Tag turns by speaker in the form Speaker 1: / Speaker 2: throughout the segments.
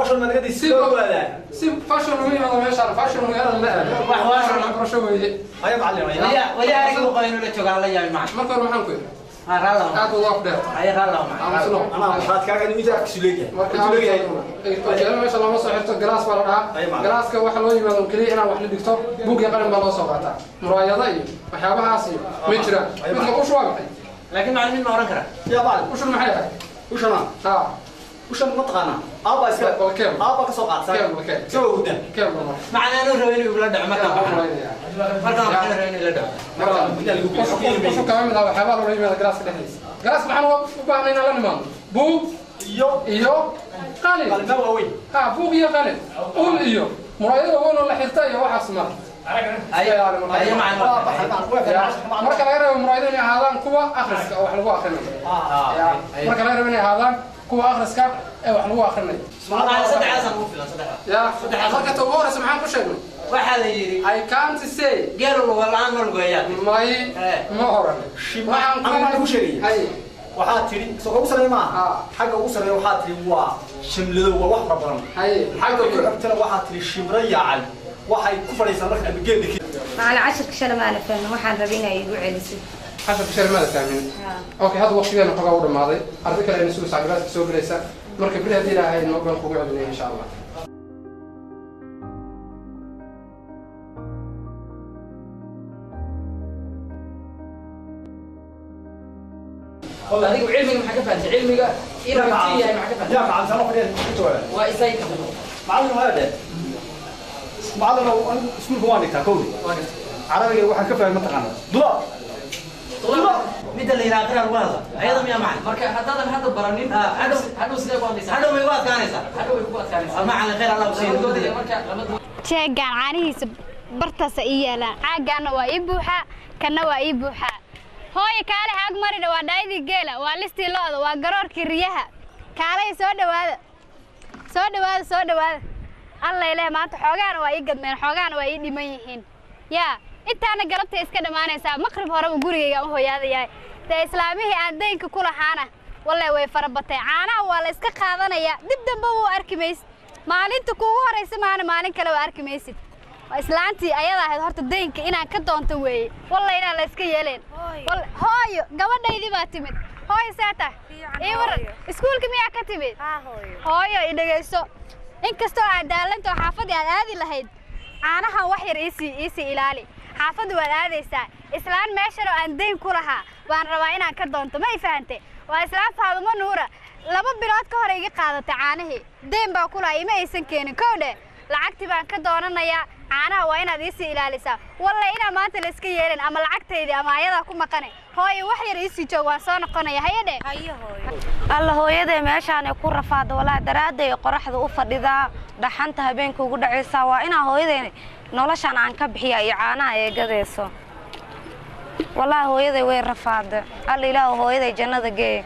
Speaker 1: فاشل ما تقدر يصير ولا
Speaker 2: سيب فاشل وين هذا ما يشعر فاشل وين لا فاشل ما شوي
Speaker 1: هيا معلم
Speaker 3: ولا أريد قاينو لتشوف على يا معك
Speaker 2: ما كانوا محنكوا
Speaker 3: رالله
Speaker 2: هذا الله ده
Speaker 3: هاي رالله معك
Speaker 1: أنا هاد كان ميزاك سلوكي
Speaker 2: ما شاء الله ما صحيح جلاس ولا جلاس كواحد لو يمدون كلي أنا واحد دكتور بوق يقرن بالله صوغاتا مرايضة وحيابها عصيب مجرى مثل وش واقع
Speaker 3: لكن معلمين ما ورنكره
Speaker 1: يا بعد
Speaker 2: وش المحيط
Speaker 1: وش أنا وش المطقنا أبا إسكال
Speaker 2: كم
Speaker 1: أبا كسوقات
Speaker 2: كم
Speaker 1: شو قدام
Speaker 2: كم
Speaker 3: معنا نور وين يقول دع ما كان ما كان معنا وين يقول دع
Speaker 2: وش كمان من هذا حيوان ولا يمدون جلاس كدهيس جلاس معنا وبعدين على نمان بوق إيوه قليل
Speaker 1: ما هو وين
Speaker 2: بوق يا قليل قول إيوه مرايضة وين ولا حتى يا واحد اسمه
Speaker 3: أي معنا
Speaker 2: marka laga reebo muraayadani ahaadaan kuwa akhriska oo wax lagu akhrinayo marka laga reebo inay ahaadaan kuwa akhriska ee wax lagu akhrinayo
Speaker 3: معنا صدق عسل مو فلان صدق
Speaker 2: ya marka tawooras maxaan ku sheegnay
Speaker 3: waxa la yiri
Speaker 2: I can't say
Speaker 3: geelo wala aan mal gooyaa
Speaker 2: may ma oran
Speaker 1: waxaan ku sheegay waxaa tiri soo ugu sareeyay ma xagga ugu sareeyay waxaa tiri waa shimlado waa wax badan xagga ku xigtana waxaa tiri shimra yacal waxay ku fadhiisan marka abigeedii
Speaker 4: معنا 10 كشله ما نفهم waxaan rabina igu celisid
Speaker 2: 10 كشله ma fahmin okay hada waqtigeena xogaa u dhamaaday arday kale inay soo saacadaad soo galaysa marka bari hadii ilaahay noo baan kugu celinay insha Allah
Speaker 3: والله هذيك علمي ما حاجه فهمت علمي الى وقتيه ما حاجه فهمت
Speaker 1: يا معلم سامح لي جوال
Speaker 3: وايسايك
Speaker 1: معلم هذا معلم اسمه كواني كاكودي عربي waxaan ka fahmay mataqaana dula
Speaker 3: mid la yiraahdo alwaada ayada miya macna marka hadadan hada baranin hadu sidee ku hadlaysaa hadu way waadkaanaysaa hadu way ku adkaanaysaa ma ala khayr Allah usiiyo marka lama
Speaker 5: jeegan caanihiisa bartaas ay yeelaan caagana waa ii buuxa kana waa ii buuxa hooyo kaale haag marin waa dhaaydi geela waa listii looda waa garoorkii riyaha kaale soo dhawaada Allah ilaahay maanta xoogaana waa ii gadmeen xoogaana waa ii dhiman yihiin yaa intaana galabta iska dhamaanaysaa maqrib hore gurigayga u hooyaadayaa ta islaamihii aan deynka ku lahaana wallahi way farabatay caanaha waa la iska qaadanaya dib dambe uu arki maysid maalinta kuugu horeysa maalin kale waa arki maysid islaantii ayada ahayd horta deynka inaan ka doonto weeye wallahi inaan la iska yeeleen hooyo gabadhaydii baa timid hooyo saata war iskuulka miyaa ka timid hooyo i dhageyso inkastoo aad daalanto xaafadii aad aadi lahayd caanahan wax yar iisi ilaali xaafadu waad aadaysaa islaan meeshan oo aan deyn ku lahaa waan rabaa inaan ka doonto ma ifahantay waa islaan Faadumo Nuura 2 bilood ka hor iga qaadatay caanahii deyn baa ku lahaa ima aysan keenin koodhe lacagtii baan ka doonanayaa caanaha waa inaad iisi ilaalisaa wallahi ina maanta la iska yeelan ama lacagtaydi ama ayada ku maqane hooyo wax yar iisi joog waan soo noqonaya hayade
Speaker 4: hayo hooyo alla hooyada meeshaan ay ku rafaado walaa daraaday qoraxda u fadhidaa dhaxanta habeenka ugu dhacaysa waa ina hooyadeen noloshan aan ka bixiya iyo caanaha ay gadayso walaa hooyaday way rafaado alla ilaahu hooyaday jannada geey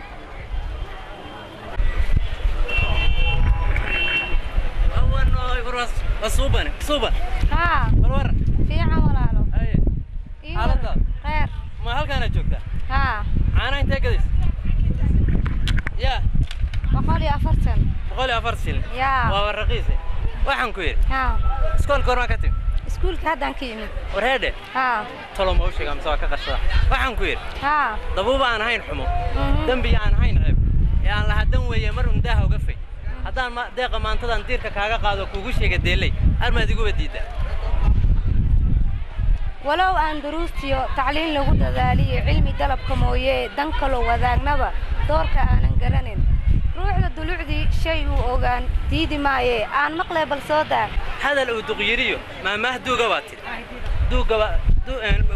Speaker 3: صوبا
Speaker 4: ها
Speaker 3: بالورا
Speaker 4: في عملاله
Speaker 3: اي حالته
Speaker 4: خير
Speaker 3: ما هل كانت جوجتا
Speaker 4: ها
Speaker 3: انا انت قديس يا
Speaker 4: بقولي
Speaker 3: افرسل
Speaker 4: يا
Speaker 3: والرقيسه waxaan ku yiri
Speaker 4: ها
Speaker 3: iskool korma ka timi
Speaker 4: iskuulka hadaan ka yimid
Speaker 3: warheede
Speaker 4: ها
Speaker 3: toloma u sheegam soo ka qashada waxaan ku yiri
Speaker 4: ها
Speaker 3: dabuuba aan hayn xumo dambi aan hayn ceeb ee aan la hadan weeye mar undaha uga fay hadaan ma deeqa maantadan diirka kaaga qaado kuugu sheega deelay armaad igu wadiida
Speaker 4: walaw aan duruustiyo tacliin lagu dadaaliyo cilmi dalabka mooyee dan kale wadaagnaba doorka aanan garanin ruuxda dulucdii shay uu ogaan diidi maaye aan maqlay bal soo daa
Speaker 3: hadal uu duqyiriyo ma mahduuga waatid duuga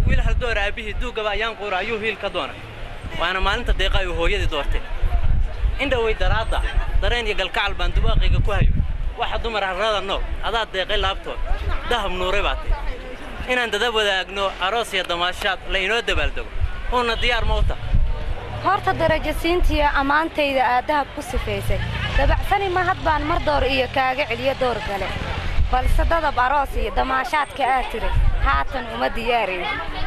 Speaker 3: wiil hal door aabihi duuga ayaan qoor ayuu hiil ka doona waana maalinta deeqa ay hooyadii doortay inda way daraada dareen iyo galkacal baan dubaaqiga ku hayo waxa dumar harada nool adaa deeqay laabtood dahab nuuray baatay inaan dad wadaagno aroos iyo damaashaad la inoo dabaaldago oo diyaar ma u tahay
Speaker 4: horta darajo siintiya amaantayda aad dahab ku sifaysay dabacsani ma had baan mar door iyo kaaga celiyo door kale balse dadab aroos iyo damaashaadka aad tiri haatan uma diyaarin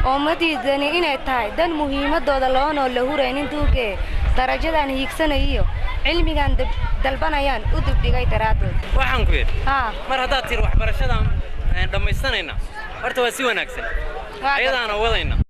Speaker 4: oo ma diidani inay tahay dan muhiimadooda loonoo la huraynin duugee darajadan hiigsanayo cilmigan dalbanayaan u dubdhigay daraadood
Speaker 3: waxaan ku yiri mar haddaad tir waxbarashadan dhamaysanayna horta waa si wanaagsan ayadaana wadayna